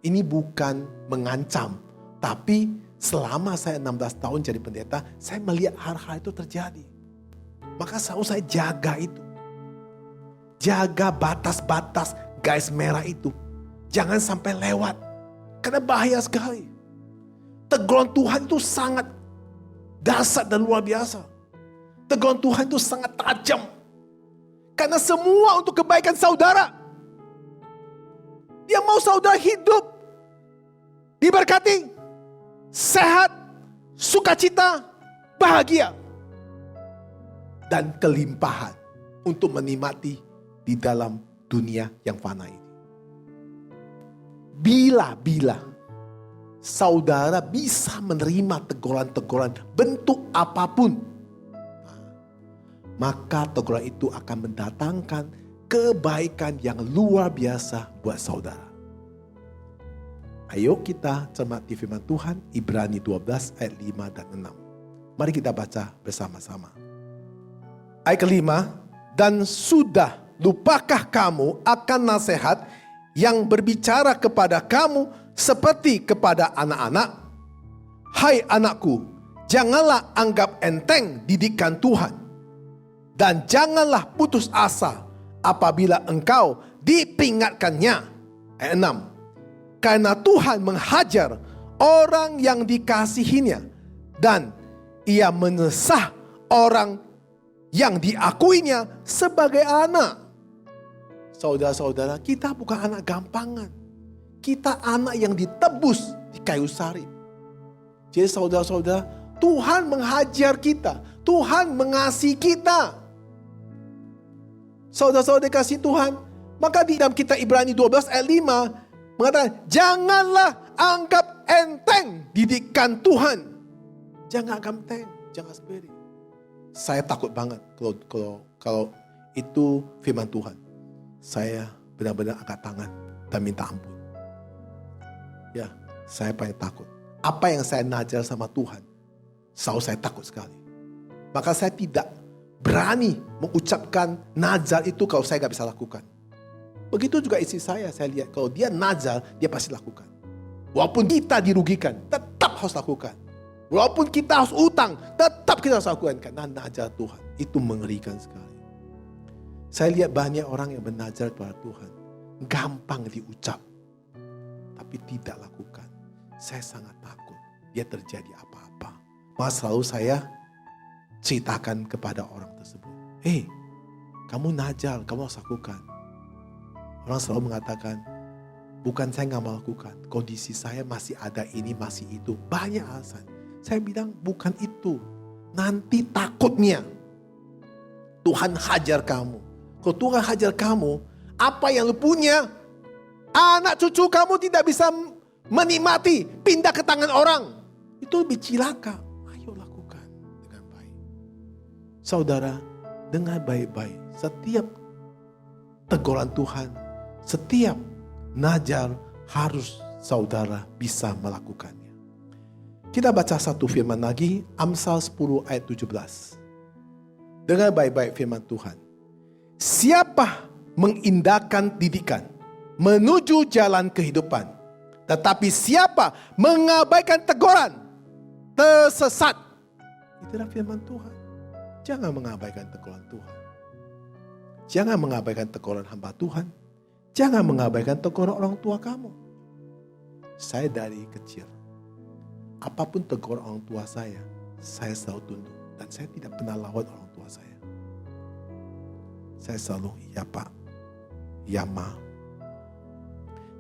Ini bukan mengancam, tapi selama saya 16 tahun jadi pendeta, saya melihat hal-hal itu terjadi. Maka selalu saya jaga itu. Jaga batas-batas garis merah itu. Jangan sampai lewat. Karena bahaya sekali. Teguran Tuhan itu sangat dahsyat dan luar biasa. Teguran Tuhan itu sangat tajam. Karena semua untuk kebaikan saudara. Dia mau saudara hidup diberkati, sehat, sukacita, bahagia, dan kelimpahan untuk menikmati di dalam dunia yang fana ini. Bila saudara bisa menerima teguran-teguran bentuk apapun, maka teguran itu akan mendatangkan kebaikan yang luar biasa buat saudara. Ayo kita cermati firman Tuhan, Ibrani 12 ayat 5 dan 6. Mari kita baca bersama-sama. Ayat kelima, dan sudah lupakah kamu akan nasihat yang berbicara kepada kamu seperti kepada anak-anak? Hai anakku, janganlah anggap enteng didikan Tuhan. Dan janganlah putus asa apabila engkau diperingatkannya. Ayat 6. Karena Tuhan menghajar orang yang dikasihinya. Dan ia menesah orang yang diakuinya sebagai anak. Saudara-saudara, kita bukan anak gampangan. Kita anak yang ditebus di kayu salib. Jadi saudara-saudara, Tuhan menghajar kita. Tuhan mengasihi kita. Saudara-saudara dikasih Tuhan. Maka di dalam kitab Ibrani 12 ayat 5 mengatakan, janganlah anggap enteng didikan Tuhan. Jangan anggap enteng, jangan sepele. Saya takut banget kalau itu firman Tuhan. Saya benar-benar angkat tangan dan minta ampun. Ya, saya paling takut. Apa yang saya najar sama Tuhan, selalu saya takut sekali. Maka saya tidak berani mengucapkan nazar itu kalau saya gak bisa lakukan. Begitu juga istri saya lihat kalau dia nazar, dia pasti lakukan. Walaupun kita dirugikan, tetap harus lakukan. Walaupun kita harus utang, tetap kita harus lakukan. Karena nazar Tuhan, itu mengerikan sekali. Saya lihat banyak orang yang bernazar kepada Tuhan. Gampang diucap, tapi tidak lakukan. Saya sangat takut dia terjadi apa-apa. Maka selalu saya ceritakan kepada orang tersebut. Kamu najal, kamu harus lakukan. Orang selalu mengatakan, bukan saya nggak melakukan, kondisi saya masih ada ini, masih itu. Banyak alasan. Saya bilang bukan itu. Nanti takutnya Tuhan hajar kamu. Kalau Tuhan hajar kamu, apa yang lu punya, anak cucu kamu tidak bisa menikmati, pindah ke tangan orang. Itu lebih cilaka. Ayo lakukan dengan baik. Saudara, dengan baik-baik. Setiap teguran Tuhan, setiap najar harus saudara bisa melakukannya. Kita baca satu firman lagi, Amsal 10 ayat 17. Dengar baik-baik firman Tuhan. Siapa mengindahkan didikan menuju jalan kehidupan, tetapi siapa mengabaikan teguran tersesat. Itulah firman Tuhan. Jangan mengabaikan teguran Tuhan. Jangan mengabaikan teguran hamba Tuhan. Jangan mengabaikan teguran orang tua kamu. Saya dari kecil, apapun teguran orang tua saya selalu tunduk. Dan saya tidak pernah lawan orang tua saya. Saya selalu, ya Pak, ya Ma.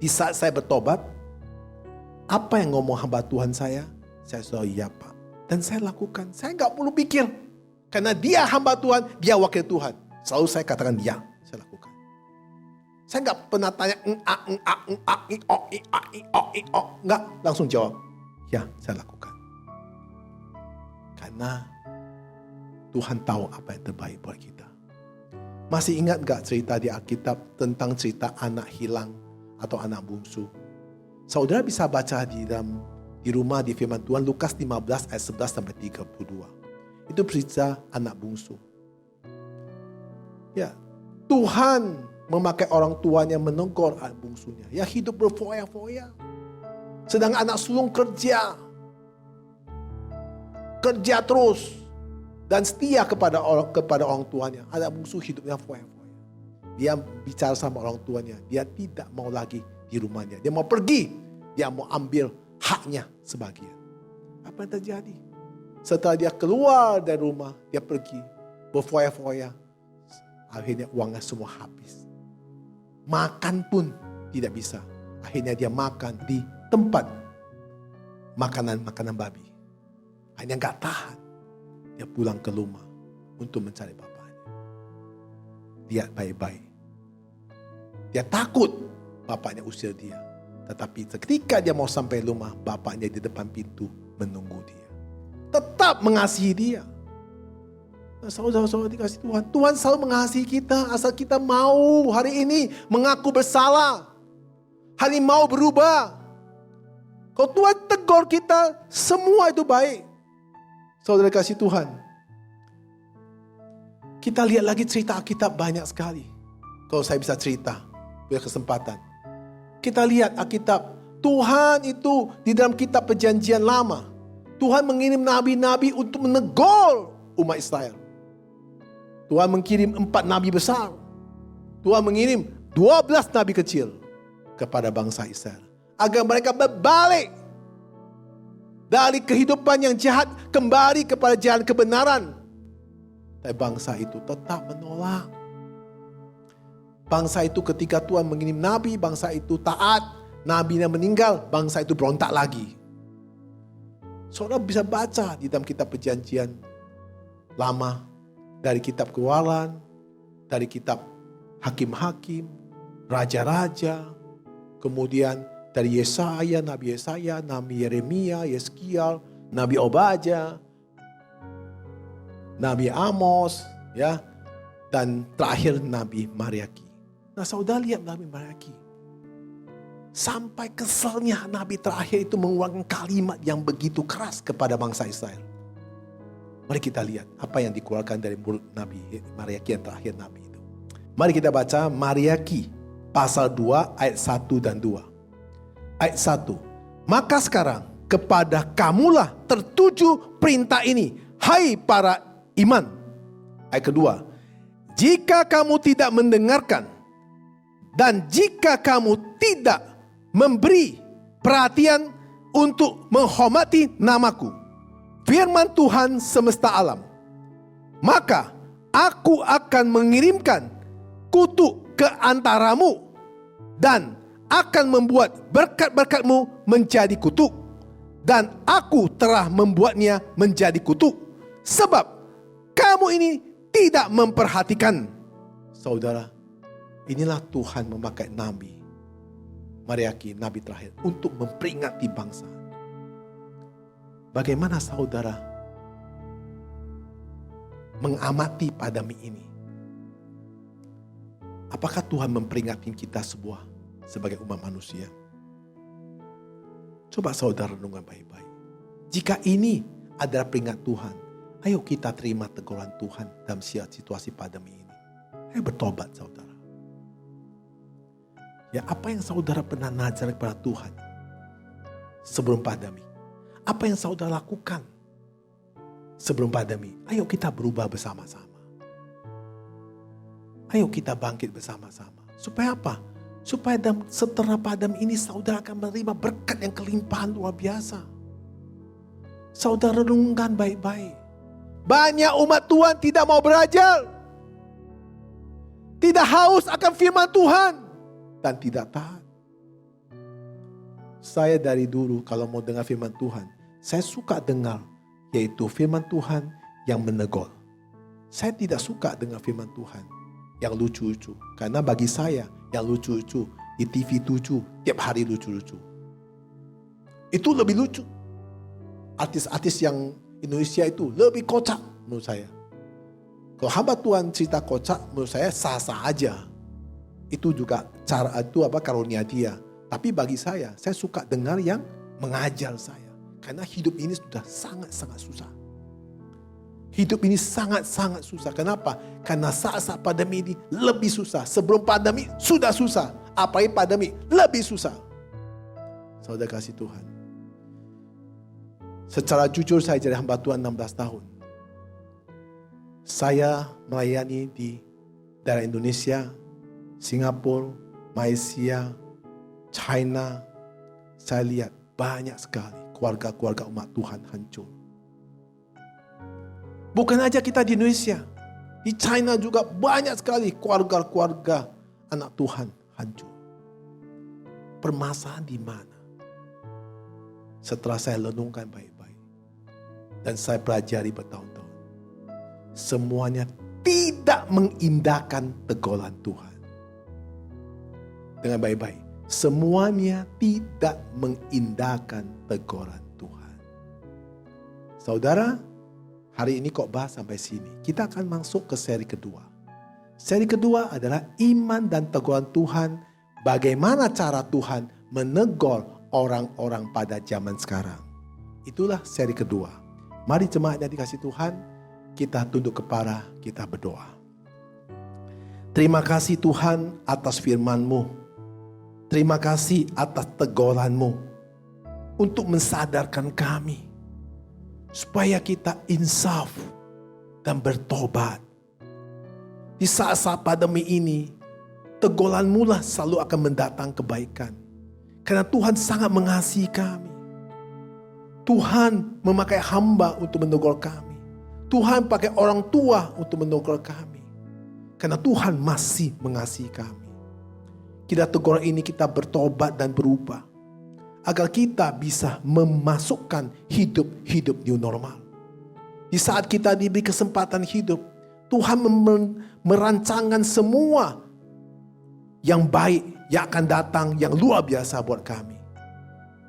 Di saat saya bertobat, apa yang ngomong hamba Tuhan saya selalu ya Pak. Dan saya lakukan, saya gak perlu pikir. Karena dia hamba Tuhan, dia wakil Tuhan. Selalu saya katakan ya, saya lakukan. Saya gak pernah tanya, enggak, langsung jawab. Ya, saya lakukan. Karena Tuhan tahu apa yang terbaik buat kita. Masih ingat gak cerita di Alkitab tentang cerita anak hilang atau anak bungsu? Saudara bisa baca di rumah di firman Tuhan Lukas 15 ayat 11 sampai 32. Itu cerita anak bungsu. Ya, Tuhan memakai orang tuanya menegur anak bungsunya. Ya hidup berfoya-foya. Sedang anak sulung kerja terus dan setia kepada orang tuanya. Anak bungsu hidupnya foya-foya. Dia bicara sama orang tuanya, dia tidak mau lagi di rumahnya. Dia mau pergi, dia mau ambil haknya sebagian. Apa yang terjadi? Setelah dia keluar dari rumah, dia pergi berfoya-foya. Akhirnya uangnya semua habis. Makan pun tidak bisa. Akhirnya dia makan di tempat makanan babi. Akhirnya gak tahan. Dia pulang ke rumah untuk mencari bapaknya. Lihat baik-baik. Dia takut bapaknya usir dia. Tetapi ketika dia mau sampai rumah, bapaknya di depan pintu menunggu dia. Tetap mengasihi dia. Nah, saudara-saudara dikasih Tuhan. Tuhan selalu mengasihi kita asal kita mau hari ini mengaku bersalah. Hari ini mau berubah. Kalau Tuhan tegur kita, semua itu baik. Saudara kasih Tuhan. Kita lihat lagi cerita Alkitab banyak sekali. Kalau saya bisa cerita, punya kesempatan. Kita lihat Alkitab. Tuhan itu di dalam kitab perjanjian lama. Tuhan mengirim nabi-nabi untuk menegur umat Israel. Tuhan mengirim 4 nabi besar. Tuhan mengirim 12 nabi kecil kepada bangsa Israel. Agar mereka berbalik dari kehidupan yang jahat kembali kepada jalan kebenaran. Tapi bangsa itu tetap menolak. Bangsa itu ketika Tuhan mengirim nabi, bangsa itu taat. Nabinya meninggal, bangsa itu berontak lagi. Saudara bisa baca di dalam kitab perjanjian lama. Dari kitab Keluaran, dari kitab Hakim-Hakim, Raja-Raja. Kemudian dari Yesaya, Nabi Yeremia, Yeskiel, Nabi Obadya, Nabi Amos, ya, dan terakhir Nabi Mariaki. Nah, saudara lihat Nabi Mariaki. Sampai keselnya Nabi terakhir itu mengeluarkan kalimat yang begitu keras kepada bangsa Israel. Mari kita lihat apa yang dikeluarkan dari mulut Nabi Mariaki yang terakhir Nabi itu. Mari kita baca Mariaki pasal 2 ayat 1 dan 2. Ayat 1. Maka sekarang kepada kamulah tertuju perintah ini, hai para iman. Ayat kedua. Jika kamu tidak mendengarkan dan jika kamu tidak memberi perhatian untuk menghormati namaku, firman Tuhan semesta alam, maka Aku akan mengirimkan kutuk ke antaramu dan akan membuat berkat-berkatmu menjadi kutuk. Dan aku telah membuatnya menjadi kutuk, sebab kamu ini tidak memperhatikan. Saudara, inilah Tuhan memakai Nabi Mariaki, Nabi terakhir, untuk memperingati bangsa. Bagaimana saudara mengamati pandemi ini? Apakah Tuhan memperingatkan kita sebagai umat manusia? Coba saudara renungkan baik-baik. Jika ini adalah peringat Tuhan, ayo kita terima teguran Tuhan dalam situasi pandemi ini. Ayo bertobat saudara. Ya, apa yang saudara pernah nazar kepada Tuhan sebelum pandemi? Apa yang saudara lakukan sebelum pandemi? Ayo kita berubah bersama-sama. Ayo kita bangkit bersama-sama. Supaya apa? Supaya setelah pandemi ini saudara akan menerima berkat yang kelimpahan luar biasa. Saudara renungkan baik-baik. Banyak umat Tuhan tidak mau belajar. Tidak haus akan firman Tuhan. Dan tidak taat. Saya dari dulu kalau mau dengar firman Tuhan, saya suka dengar, yaitu firman Tuhan yang menegur. Saya tidak suka dengar firman Tuhan yang lucu-lucu. Karena bagi saya yang lucu-lucu di TV 7 tiap hari lucu-lucu. Itu lebih lucu. Artis-artis yang Indonesia itu lebih kocak menurut saya. Kalau hamba Tuhan cerita kocak, menurut saya sah-sah aja. Itu juga karunia dia. Tapi bagi saya suka dengar yang mengajar saya. Karena hidup ini sudah sangat-sangat susah. Hidup ini sangat-sangat susah. Kenapa? Karena saat-saat pandemi ini lebih susah. Sebelum pandemi sudah susah. Apalagi pandemi lebih susah. Saudara kasih Tuhan. Secara jujur saya jadi hamba Tuhan 16 tahun. Saya melayani di daerah Indonesia, Singapura, Malaysia, China. Saya lihat banyak sekali keluarga-keluarga umat Tuhan hancur. Bukan aja kita di Indonesia, di China juga banyak sekali keluarga-keluarga anak Tuhan hancur. Permasalahan di mana? Setelah saya renungkan baik-baik dan saya pelajari bertahun-tahun, semuanya tidak mengindahkan teguran Tuhan. Dengan baik-baik, semuanya tidak mengindahkan teguran Tuhan. Saudara, hari ini kok bahas sampai sini. Kita akan masuk ke seri kedua. Seri kedua adalah iman dan teguran Tuhan. Bagaimana cara Tuhan menegur orang-orang pada zaman sekarang. Itulah seri kedua. Mari jemaat yang dikasih Tuhan, kita tunduk kepala, kita berdoa. Terima kasih Tuhan atas firman-Mu. Terima kasih atas teguran-Mu untuk mensadarkan kami supaya kita insaf dan bertobat. Di saat-saat pandemi ini, teguran-Mu lah selalu akan mendatang kebaikan. Karena Tuhan sangat mengasihi kami. Tuhan memakai hamba untuk menegur kami. Tuhan pakai orang tua untuk menegur kami. Karena Tuhan masih mengasihi kami. Kita teguran ini kita bertobat dan berubah. Agar kita bisa memasukkan hidup new normal. Di saat kita diberi kesempatan hidup, Tuhan merancangkan semua yang baik yang akan datang, yang luar biasa buat kami.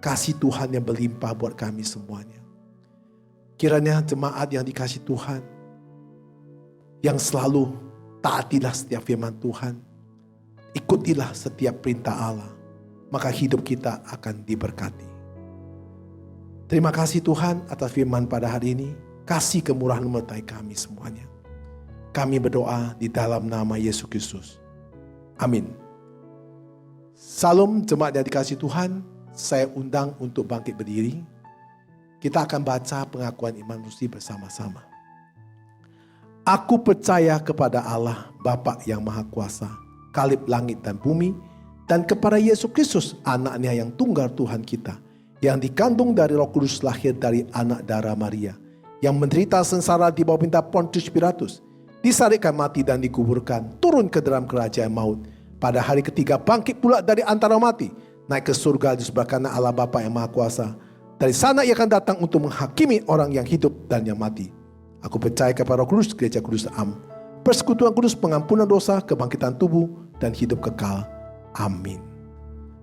Kasih Tuhan yang berlimpah buat kami semuanya. Kiranya jemaat yang dikasih Tuhan, yang selalu taatilah setiap firman Tuhan, ikutilah setiap perintah Allah, maka hidup kita akan diberkati. Terima kasih Tuhan atas firman pada hari ini. Kasih kemurahan menyertai kami semuanya. Kami berdoa di dalam nama Yesus Kristus. Amin. Salam jemaat yang dikasih Tuhan. Saya undang untuk bangkit berdiri. Kita akan baca pengakuan iman Rusi bersama-sama. Aku percaya kepada Allah Bapa yang Maha Kuasa, Kalib langit dan bumi, dan kepada Yesus Kristus, anaknya yang tunggal Tuhan kita, yang dikandung dari Roh Kudus, lahir dari anak darah Maria, yang menderita sengsara di bawah perintah Pontius Pilatus, disarikkan mati dan dikuburkan, turun ke dalam kerajaan maut. Pada hari ketiga bangkit pula dari antara mati, naik ke surga di sebelah kanan Allah Bapa yang Maha Kuasa. Dari sana ia akan datang untuk menghakimi orang yang hidup dan yang mati. Aku percaya kepada Roh Kudus, Gereja Kudus Am, persekutuan kudus, pengampunan dosa, kebangkitan tubuh, dan hidup kekal. Amin.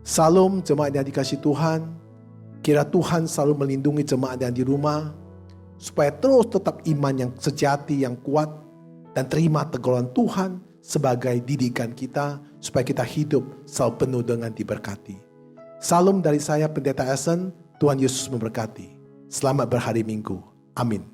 Salam jemaat yang dikasihi Tuhan. Kira Tuhan selalu melindungi jemaat yang di rumah, supaya terus tetap iman yang sejati, yang kuat, dan terima teguran Tuhan sebagai didikan kita, supaya kita hidup selalu penuh dengan diberkati. Salam dari saya Pendeta Esen. Tuhan Yesus memberkati. Selamat berhari Minggu. Amin.